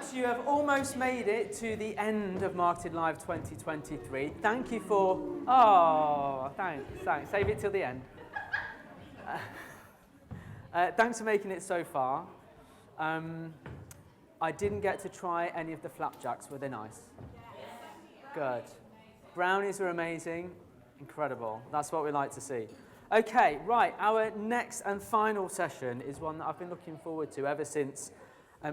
Folks, you have almost made it to the end of Marketed Live 2023. Thank you for... Oh, thanks. Save it till the end. Thanks for making it so far. I didn't get to try any of the flapjacks. Were they nice? Good. Brownies are amazing. Incredible. That's what we like to see. Okay, right. Our next and final session is one that I've been looking forward to ever since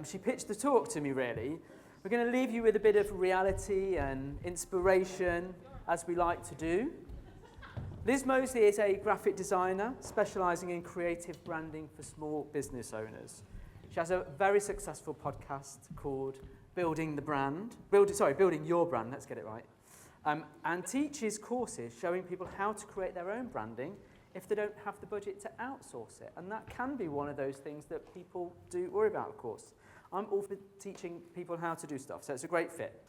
she pitched the talk to me, really. We're going to leave you with a bit of reality and inspiration, as we like to do. Liz Mosley is a graphic designer specialising in creative branding for small business owners. She has a very successful podcast called Building Your Brand, let's get it right, and teaches courses showing people how to create their own branding if they don't have the budget to outsource it. And that can be one of those things that people do worry about, of course. I'm all for teaching people how to do stuff, so it's a great fit.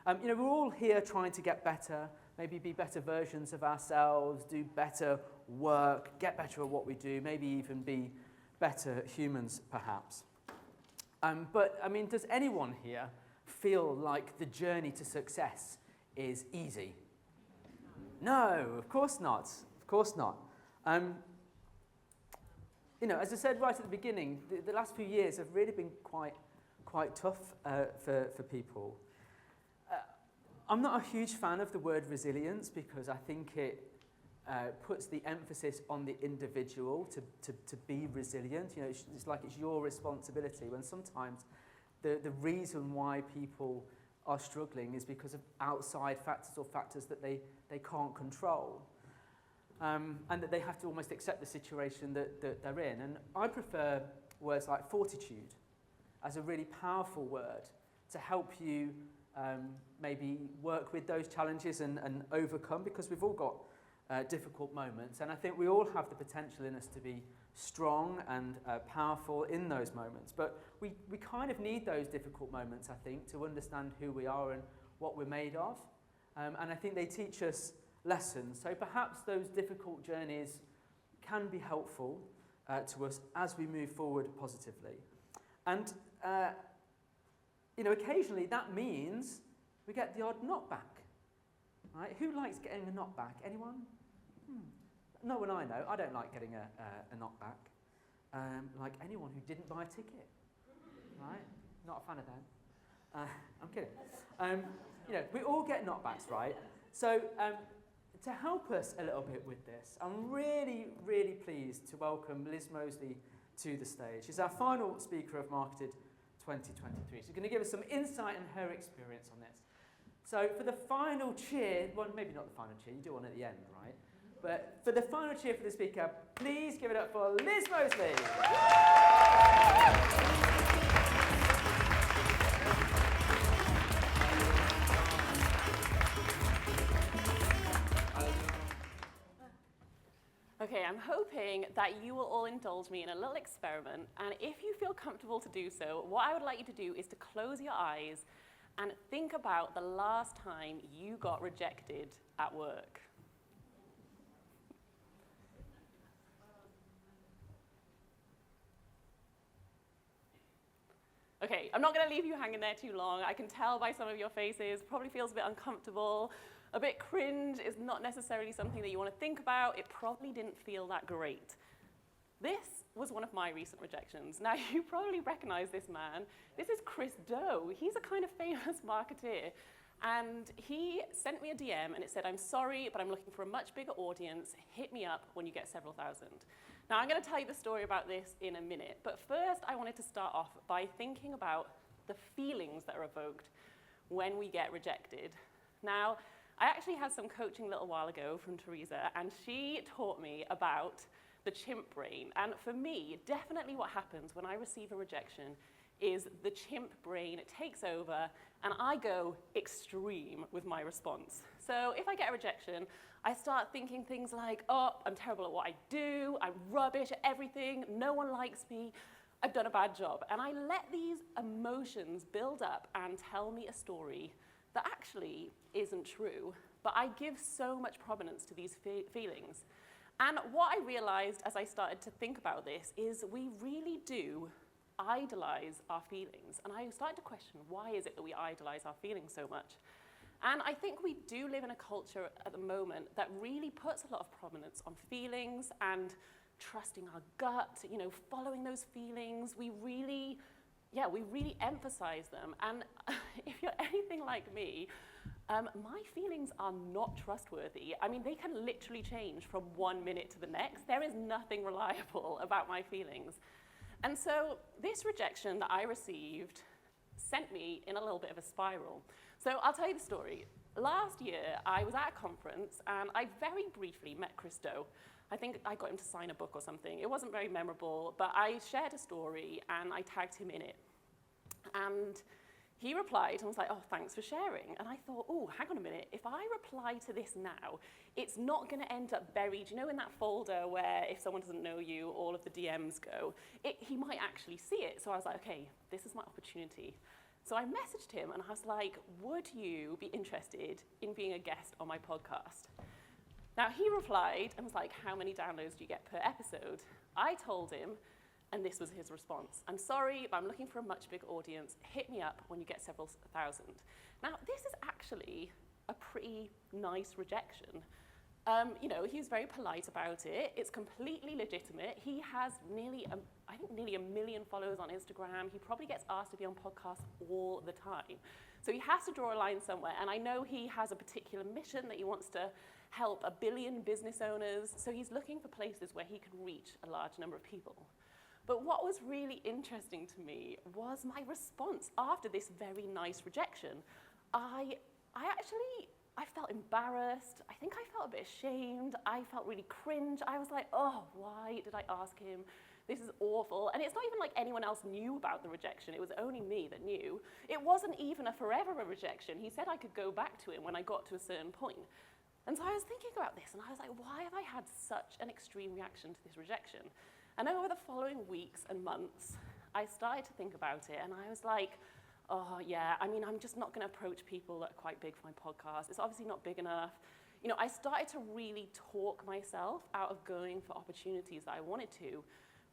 We're all here trying to get better, maybe be better versions of ourselves, do better work, get better at what we do, maybe even be better humans, perhaps. Does anyone here feel like the journey to success is easy? No, of course not. Of course not. As I said right at the beginning, the last few years have really been quite tough for people. I'm not a huge fan of the word resilience because I think it puts the emphasis on the individual to be resilient. It's like it's your responsibility, when sometimes the reason why people are struggling is because of outside factors or factors that they can't control. And that they have to almost accept the situation that they're in. And I prefer words like fortitude as a really powerful word to help you maybe work with those challenges and overcome, because we've all got difficult moments. And I think we all have the potential in us to be strong and powerful in those moments. But we kind of need those difficult moments, I think, to understand who we are and what we're made of. And I think they teach us lessons. So perhaps those difficult journeys can be helpful to us as we move forward positively. And, occasionally that means we get the odd knockback. Right? Who likes getting a knockback? Anyone? No one I know. I don't like getting a knockback. Like anyone who didn't buy a ticket. Right? Not a fan of them. I'm kidding. We all get knockbacks, right? So, to help us a little bit with this, I'm really, really pleased to welcome Liz Mosley to the stage. She's our final speaker of Marketed 2023. She's going to give us some insight on her experience on this. So for the final cheer, well, maybe not the final cheer, you do one at the end, right? But for the final cheer for the speaker, please give it up for Liz Mosley. Okay, I'm hoping that you will all indulge me in a little experiment, and if you feel comfortable to do so, what I would like you to do is to close your eyes and think about the last time you got rejected at work. Okay, I'm not going to leave you hanging there too long. I can tell by some of your faces, probably feels a bit uncomfortable. A bit cringe is not necessarily something that you want to think about. It probably didn't feel that great. This was one of my recent rejections. Now, you probably recognize this man. This is Chris Doe. He's a kind of famous marketeer. And he sent me a DM and it said, "I'm sorry, but I'm looking for a much bigger audience. Hit me up when you get several thousand." Now, I'm going to tell you the story about this in a minute. But first, I wanted to start off by thinking about the feelings that are evoked when we get rejected. Now, I actually had some coaching a little while ago from Teresa, and she taught me about the chimp brain. And for me, definitely what happens when I receive a rejection is the chimp brain takes over, and I go extreme with my response. So if I get a rejection, I start thinking things like, oh, I'm terrible at what I do, I'm rubbish at everything, no one likes me, I've done a bad job. And I let these emotions build up and tell me a story that actually isn't true, but I give so much prominence to these feelings. And what I realized as I started to think about this is we really do idolize our feelings. And I started to question, why is it that we idolize our feelings so much? And I think we do live in a culture at the moment that really puts a lot of prominence on feelings and trusting our gut, following those feelings. We really emphasize them. And if you're anything like me, my feelings are not trustworthy. I mean, they can literally change from 1 minute to the next. There is nothing reliable about my feelings. And so this rejection that I received sent me in a little bit of a spiral. So I'll tell you the story. Last year, I was at a conference, and I very briefly met Chris Do. I think I got him to sign a book or something. It wasn't very memorable, but I shared a story, and I tagged him in it. And he replied and was like, oh, thanks for sharing. And I thought, oh, hang on a minute. If I reply to this now, it's not going to end up buried, in that folder where if someone doesn't know you, all of the DMs go. He might actually see it. So I was like, okay, this is my opportunity. So I messaged him, and I was like, would you be interested in being a guest on my podcast? Now, he replied and was like, how many downloads do you get per episode? I told him, and this was his response. I'm sorry, but I'm looking for a much bigger audience. Hit me up when you get several thousand. Now, this is actually a pretty nice rejection. He was very polite about it. It's completely legitimate. He has nearly a million followers on Instagram. He probably gets asked to be on podcasts all the time. So he has to draw a line somewhere. And I know he has a particular mission that he wants to help 1 billion business owners. So he's looking for places where he can reach a large number of people. But what was really interesting to me was my response after this very nice rejection. I felt embarrassed. I think I felt a bit ashamed. I felt really cringe. I was like, oh, why did I ask him? This is awful. And it's not even like anyone else knew about the rejection. It was only me that knew. It wasn't even a forever rejection. He said I could go back to him when I got to a certain point. And so I was thinking about this, and I was like, why have I had such an extreme reaction to this rejection? And over the following weeks and months, I started to think about it, and I was like, oh, yeah, I'm just not going to approach people that are quite big for my podcast. It's obviously not big enough. I started to really talk myself out of going for opportunities that I wanted to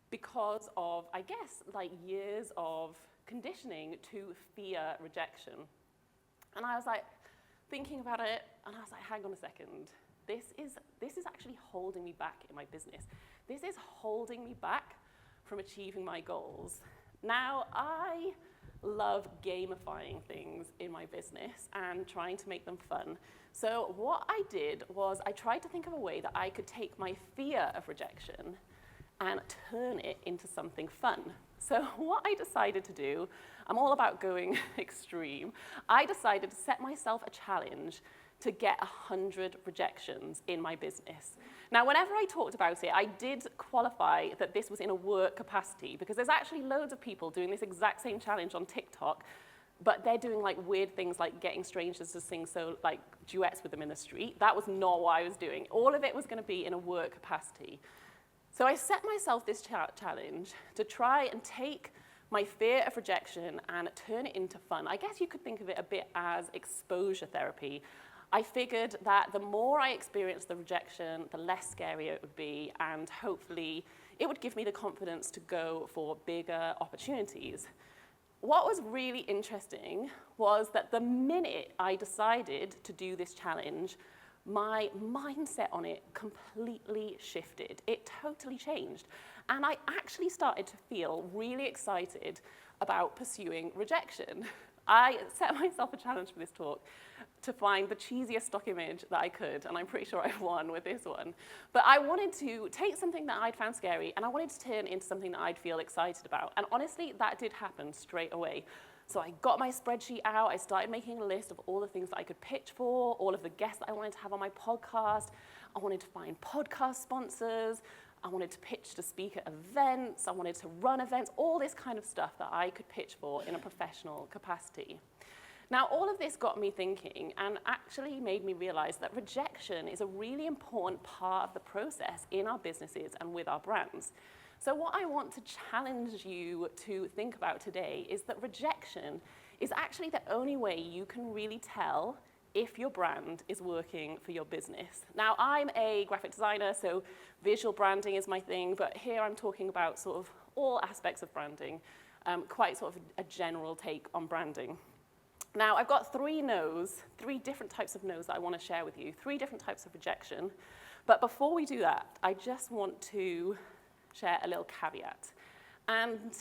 because of, I guess, years of conditioning to fear rejection. And I was thinking about it, and I was like, hang on a second. This is actually holding me back in my business. This is holding me back from achieving my goals. Now, I love gamifying things in my business and trying to make them fun. So what I did was I tried to think of a way that I could take my fear of rejection and turn it into something fun. So what I decided to do, I'm all about going extreme. I decided to set myself a challenge to get 100 rejections in my business. Now, whenever I talked about it, I did qualify that this was in a work capacity because there's actually loads of people doing this exact same challenge on TikTok, but they're doing weird things like getting strangers to sing duets with them in the street. That was not what I was doing. All of it was going to be in a work capacity. So I set myself this challenge to try and take my fear of rejection and turn it into fun. I guess you could think of it a bit as exposure therapy. I figured that the more I experienced the rejection, the less scary it would be, and hopefully it would give me the confidence to go for bigger opportunities. What was really interesting was that the minute I decided to do this challenge, my mindset on it completely shifted. It totally changed. And I actually started to feel really excited about pursuing rejection. I set myself a challenge for this talk to find the cheesiest stock image that I could, and I'm pretty sure I won with this one. But I wanted to take something that I'd found scary, and I wanted to turn it into something that I'd feel excited about. And honestly, that did happen straight away. So I got my spreadsheet out, I started making a list of all the things that I could pitch for, all of the guests that I wanted to have on my podcast. I wanted to find podcast sponsors, I wanted to pitch to speak at events, I wanted to run events, all this kind of stuff that I could pitch for in a professional capacity. Now, all of this got me thinking and actually made me realize that rejection is a really important part of the process in our businesses and with our brands. So what I want to challenge you to think about today is that rejection is actually the only way you can really tell if your brand is working for your business. Now, I'm a graphic designer, so visual branding is my thing, but here I'm talking about sort of all aspects of branding. quite sort of a general take on branding. Now, I've got three different types of no's that I want to share with you, three different types of rejection. But before we do that, I just want to share a little caveat. And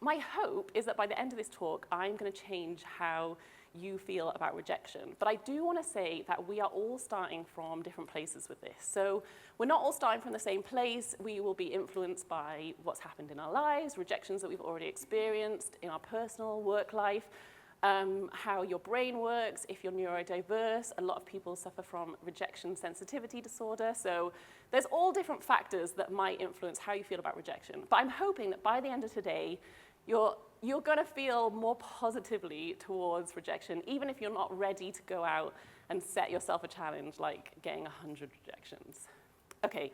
my hope is that by the end of this talk, I'm going to change how you feel about rejection. But I do want to say that we are all starting from different places with this. So we're not all starting from the same place. We will be influenced by what's happened in our lives, rejections that we've already experienced in our personal work life, how your brain works. If you're neurodiverse, a lot of people suffer from rejection sensitivity disorder. So there's all different factors that might influence how you feel about rejection. But I'm hoping that by the end of today, you're going to feel more positively towards rejection, even if you're not ready to go out and set yourself a challenge like getting 100 rejections. Okay,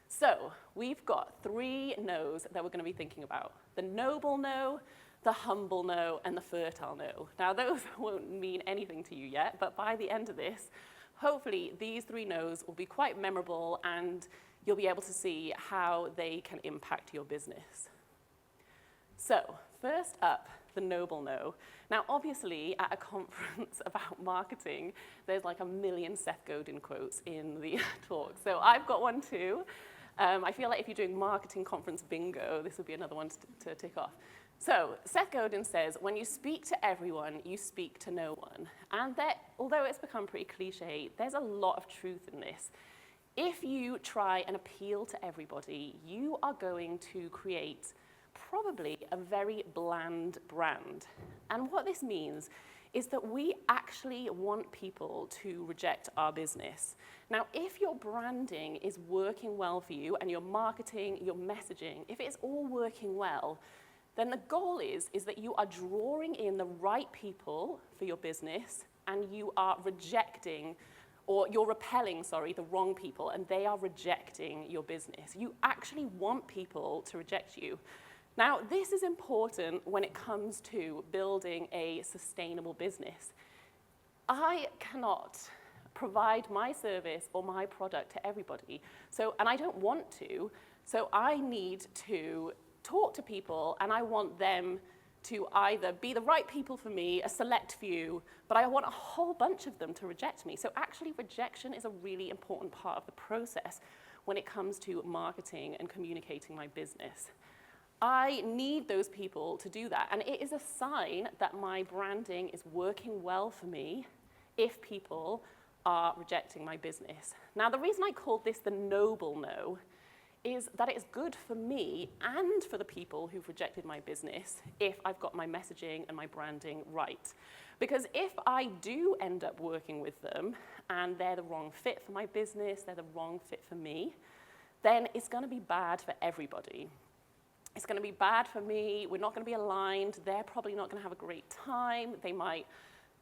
so we've got three no's that we're going to be thinking about. The noble no, the humble no, and the fertile no. Now, those won't mean anything to you yet, but by the end of this, hopefully these three no's will be quite memorable and you'll be able to see how they can impact your business. So, first up, the noble no. Now, obviously, at a conference about marketing, there's like a million Seth Godin quotes in the talk. So I've got one too. I feel like if you're doing marketing conference bingo, this would be another one to tick off. So Seth Godin says, when you speak to everyone, you speak to no one. And although it's become pretty cliche, there's a lot of truth in this. If you try and appeal to everybody, you are going to create probably a very bland brand. And what this means is that we actually want people to reject our business. Now, if your branding is working well for you and your marketing, your messaging, if it's all working well, then the goal is that you are drawing in the right people for your business and you are rejecting, or you're repelling, the wrong people, and they are rejecting your business. You actually want people to reject you. Now, this is important when it comes to building a sustainable business. I cannot provide my service or my product to everybody, and I don't want to, so I need to talk to people, and I want them to either be the right people for me, a select few, but I want a whole bunch of them to reject me. So actually, rejection is a really important part of the process when it comes to marketing and communicating my business. I need those people to do that, and it is a sign that my branding is working well for me if people are rejecting my business. Now, the reason I called this the noble no is that it's good for me and for the people who've rejected my business if I've got my messaging and my branding right. Because if I do end up working with them and they're the wrong fit for my business, they're the wrong fit for me, then it's going to be bad for everybody. It's going to be bad for me, we're not going to be aligned, they're probably not going to have a great time, they might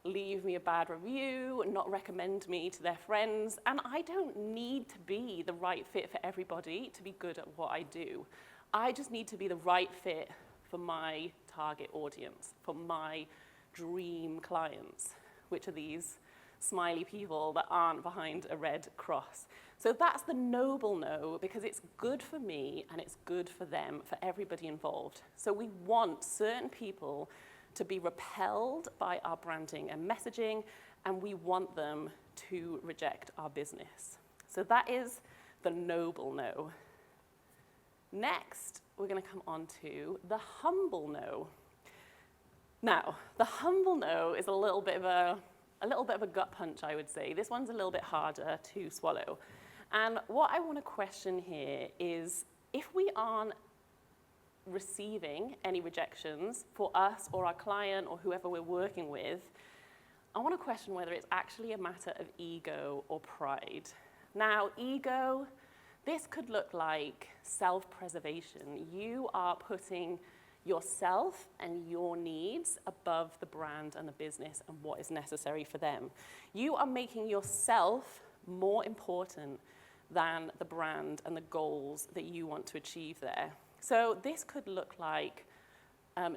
leave me a bad review, not recommend me to their friends, and I don't need to be the right fit for everybody to be good at what I do. I just need to be the right fit for my target audience, for my dream clients, which are these smiley people that aren't behind a red cross. So that's the noble no, because it's good for me and it's good for them, for everybody involved. So we want certain people to be repelled by our branding and messaging, and we want them to reject our business. So that is the noble no. Next, we're going to come on to the humble no. Now, the humble no is a little bit of a gut punch, I would say. This one's a little bit harder to swallow. And what I want to question here is if we aren't receiving any rejections for us or our client or whoever we're working with, I want to question whether it's actually a matter of ego or pride. Now, ego, this could look like self-preservation. You are putting yourself and your needs above the brand and the business and what is necessary for them. You are making yourself more important than the brand and the goals that you want to achieve there. So this could look like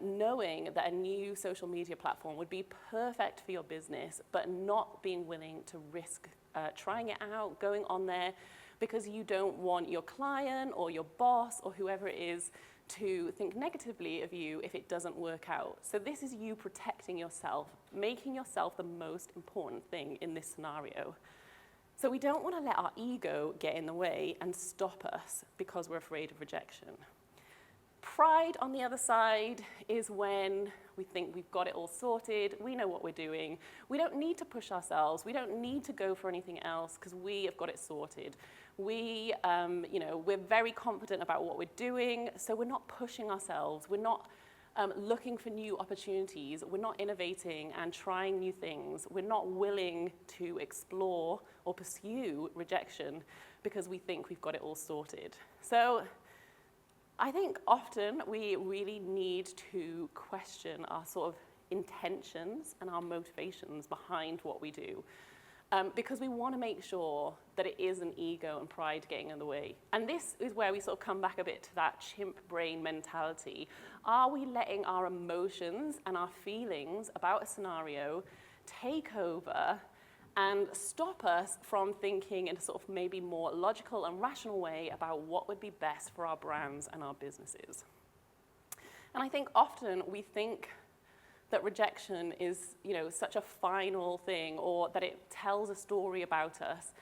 knowing that a new social media platform would be perfect for your business, but not being willing to risk trying it out, going on there, because you don't want your client or your boss or whoever it is to think negatively of you if it doesn't work out. So this is you protecting yourself, making yourself the most important thing in this scenario. So we don't want to let our ego get in the way and stop us because we're afraid of rejection. Pride, on the other side, is when we think we've got it all sorted, we know what we're doing, we don't need to push ourselves, we don't need to go for anything else because we have got it sorted. We're very confident about what we're doing, so we're not pushing ourselves, we're not looking for new opportunities, we're not innovating and trying new things, we're not willing to explore or pursue rejection because we think we've got it all sorted. So I think often we really need to question our sort of intentions and our motivations behind what we do. Because we want to make sure that it isn't ego and pride getting in the way. And this is where we sort of come back a bit to that chimp brain mentality. Are we letting our emotions and our feelings about a scenario take over and stop us from thinking in a sort of maybe more logical and rational way about what would be best for our brands and our businesses? And I think often we think that rejection is, such a final thing, or that it tells a story about us.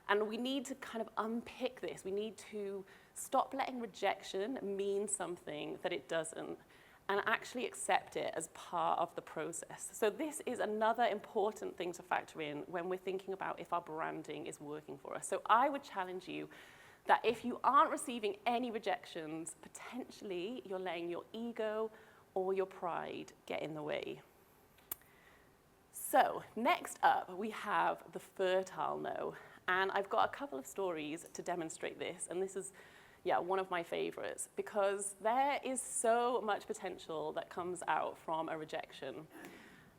And we need to kind of unpick this. We need to stop letting rejection mean something that it doesn't, and actually accept it as part of the process. So this is another important thing to factor in when we're thinking about if our branding is working for us. So I would challenge you that if you aren't receiving any rejections, potentially you're letting your ego or your pride get in the way. So next up, we have the fertile no. And I've got a couple of stories to demonstrate this. And this is, one of my favorites, because there is so much potential that comes out from a rejection.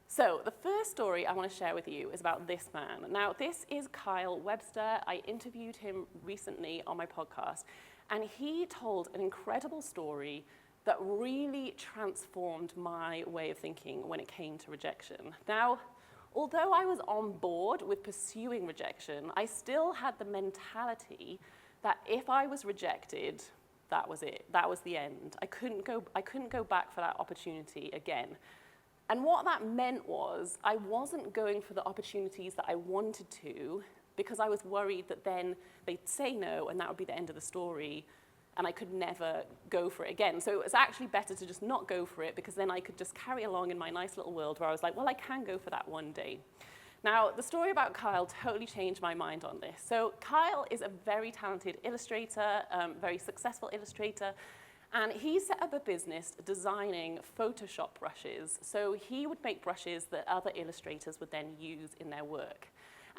So the first story I want to share with you is about this man. Now, this is Kyle Webster. I interviewed him recently on my podcast. And he told an incredible story that really transformed my way of thinking when it came to rejection. Now, although I was on board with pursuing rejection, I still had the mentality that if I was rejected, that was it. That was the end. I couldn't go back for that opportunity again. And what that meant was I wasn't going for the opportunities that I wanted to because I was worried that then they'd say no and that would be the end of the story, and I could never go for it again. So it was actually better to just not go for it, because then I could just carry along in my nice little world where I was like, well, I can go for that one day. Now, the story about Kyle totally changed my mind on this. So Kyle is a very talented illustrator, very successful illustrator, and he set up a business designing Photoshop brushes. So he would make brushes that other illustrators would then use in their work.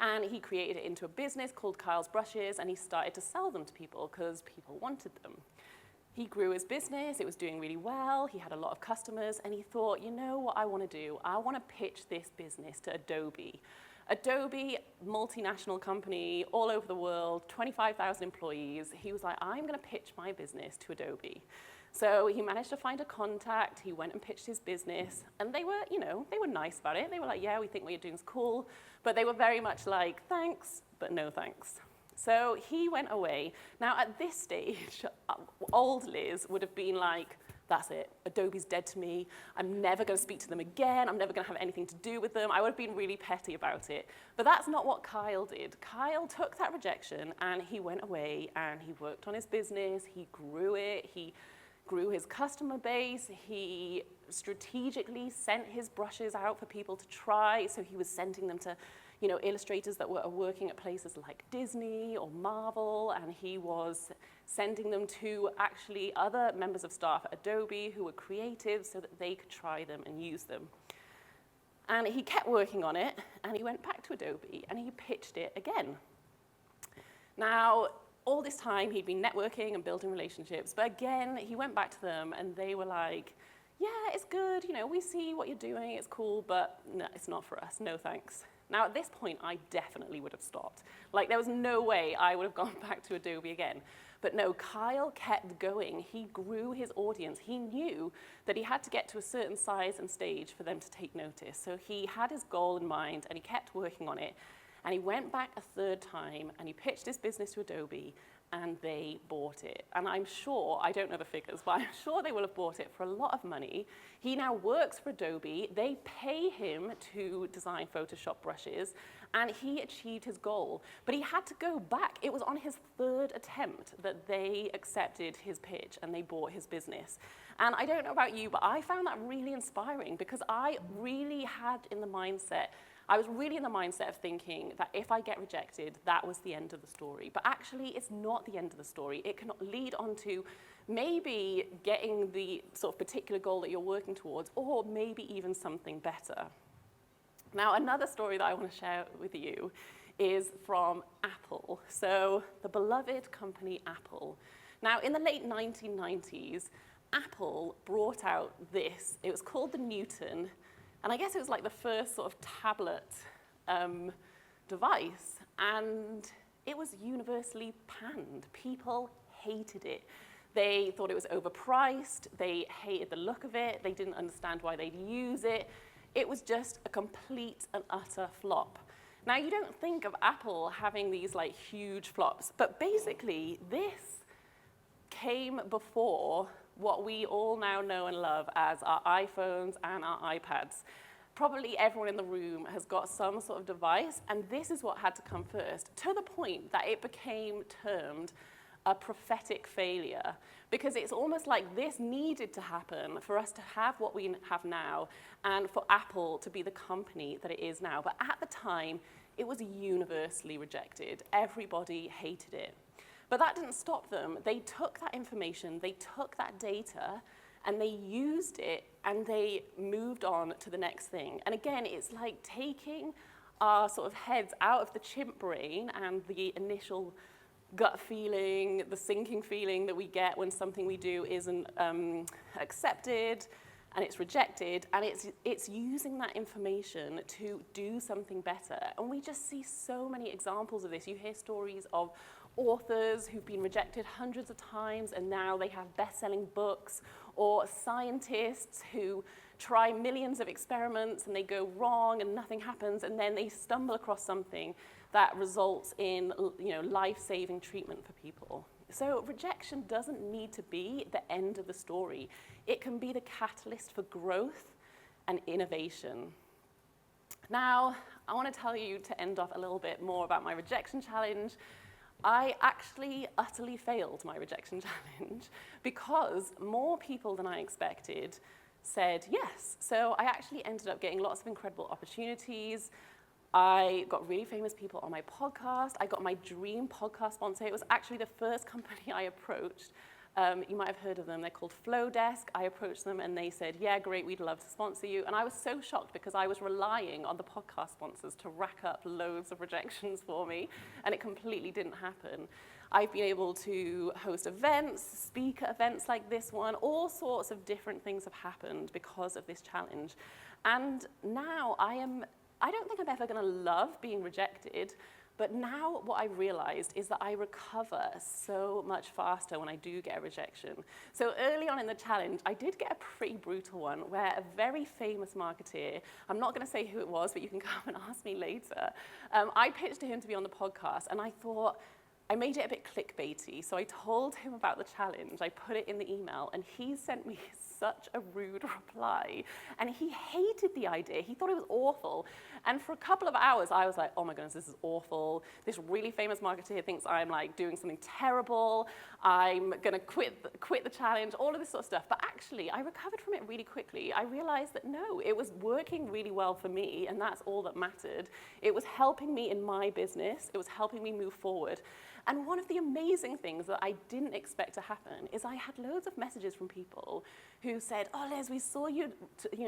And he created it into a business called Kyle's Brushes, and he started to sell them to people because people wanted them. He grew his business, it was doing really well, he had a lot of customers, and he thought, you know what I want to do? I want to pitch this business to Adobe. Adobe, multinational company, all over the world, 25,000 employees. He was like, I'm going to pitch my business to Adobe. So he managed to find a contact, he went and pitched his business, and they were nice about it. They were like, yeah, we think what you're doing is cool, but they were very much like, thanks, but no thanks. So he went away. Now at this stage, old Liz would have been like, that's it, Adobe's dead to me, I'm never going to speak to them again, I'm never going to have anything to do with them. I would have been really petty about it. But that's not what Kyle did. Kyle took that rejection and he went away and he worked on his business, he grew it, he grew his customer base, he strategically sent his brushes out for people to try, so he was sending them to illustrators that were working at places like Disney or Marvel, and he was sending them to actually other members of staff at Adobe who were creative so that they could try them and use them. And he kept working on it, and he went back to Adobe, and he pitched it again. Now, all this time, he'd been networking and building relationships, but again, he went back to them, and they were like, yeah, it's good, we see what you're doing, it's cool, but no, it's not for us, no thanks. Now, at this point, I definitely would have stopped. Like, there was no way I would have gone back to Adobe again. But no, Kyle kept going. He grew his audience. He knew that he had to get to a certain size and stage for them to take notice. So he had his goal in mind, and he kept working on it. And he went back a third time, and he pitched his business to Adobe, and they bought it. And I'm sure, I don't know the figures, but I'm sure they will have bought it for a lot of money. He now works for Adobe. They pay him to design Photoshop brushes, and he achieved his goal. But he had to go back. It was on his third attempt that they accepted his pitch and they bought his business. And I don't know about you, but I found that really inspiring because I was really in the mindset of thinking that if I get rejected, that was the end of the story. But actually, it's not the end of the story. It can lead on to maybe getting the sort of particular goal that you're working towards, or maybe even something better. Now, another story that I want to share with you is from Apple. So the beloved company Apple. Now, in the late 1990s, Apple brought out this. It was called the Newton. And I guess it was like the first sort of tablet device. And it was universally panned. People hated it. They thought it was overpriced. They hated the look of it. They didn't understand why they'd use it. It was just a complete and utter flop. Now, you don't think of Apple having these like huge flops, but basically this came before what we all now know and love as our iPhones and our iPads. Probably everyone in the room has got some sort of device, and this is what had to come first, to the point that it became termed a prophetic failure, because it's almost like this needed to happen for us to have what we have now and for Apple to be the company that it is now. But at the time, it was universally rejected. Everybody hated it. But that didn't stop them. They took that information, they took that data, and they used it, and they moved on to the next thing. And again, it's like taking our sort of heads out of the chimp brain and the initial gut feeling, the sinking feeling that we get when something we do isn't accepted and it's rejected, and it's using that information to do something better. And we just see so many examples of this. You hear stories of authors who've been rejected hundreds of times and now they have best-selling books, or scientists who try millions of experiments and they go wrong and nothing happens, and then they stumble across something that results in, life-saving treatment for people. So rejection doesn't need to be the end of the story. It can be the catalyst for growth and innovation. Now, I want to tell you, to end off, a little bit more about my rejection challenge. I actually utterly failed my rejection challenge because more people than I expected said yes. So I actually ended up getting lots of incredible opportunities. I got really famous people on my podcast. I got my dream podcast sponsor. It was actually the first company I approached. You might have heard of them. They're called Flowdesk. I approached them and they said, yeah, great, we'd love to sponsor you. And I was so shocked because I was relying on the podcast sponsors to rack up loads of rejections for me, and it completely didn't happen. I've been able to host events, speak at events like this one. All sorts of different things have happened because of this challenge. And now I don't think I'm ever going to love being rejected, but now what I realized is that I recover so much faster when I do get a rejection. So early on in the challenge, I did get a pretty brutal one where a very famous marketeer, I'm not going to say who it was, but you can come and ask me later, I pitched to him to be on the podcast, and I thought, I made it a bit clickbaity. So I told him about the challenge, I put it in the email, and he sent me such a rude reply. And he hated the idea. He thought it was awful. And for a couple of hours, I was like, oh my goodness, this is awful. This really famous marketer thinks I'm like doing something terrible. I'm gonna quit the challenge, all of this sort of stuff. But actually, I recovered from it really quickly. I realized that no, it was working really well for me, and that's all that mattered. It was helping me in my business. It was helping me move forward. And one of the amazing things that I didn't expect to happen is I had loads of messages from people who said, oh, Les, we saw you,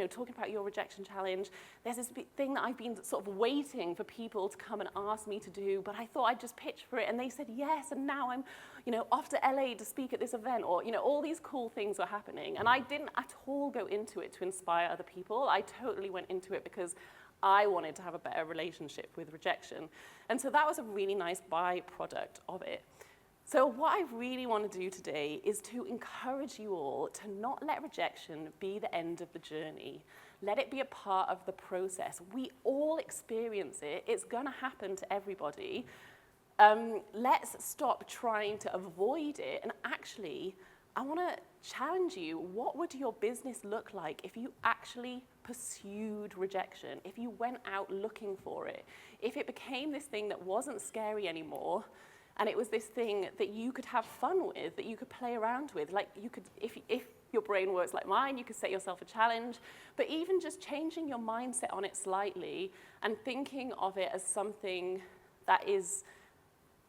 talking about your rejection challenge. There's this thing that I've been sort of waiting for people to come and ask me to do, but I thought I'd just pitch for it. And they said yes, and now I'm, off to LA to speak at this event, or, all these cool things were happening. And I didn't at all go into it to inspire other people. I totally went into it because I wanted to have a better relationship with rejection. And so that was a really nice byproduct of it. So what I really want to do today is to encourage you all to not let rejection be the end of the journey. Let it be a part of the process. We all experience it. It's going to happen to everybody. Let's stop trying to avoid it, and actually, I want to challenge you. What would your business look like if you actually pursued rejection, if you went out looking for it, if it became this thing that wasn't scary anymore, and it was this thing that you could have fun with, that you could play around with? Like, you could, if your brain works like mine, you could set yourself a challenge, but even just changing your mindset on it slightly and thinking of it as something that is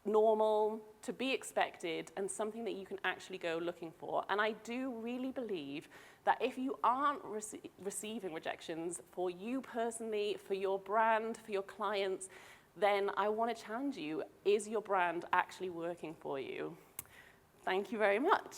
normal, to be expected, and something that you can actually go looking for. And I do really believe that if you aren't receiving rejections for you personally, for your brand, for your clients, then I want to challenge you, is your brand actually working for you? Thank you very much.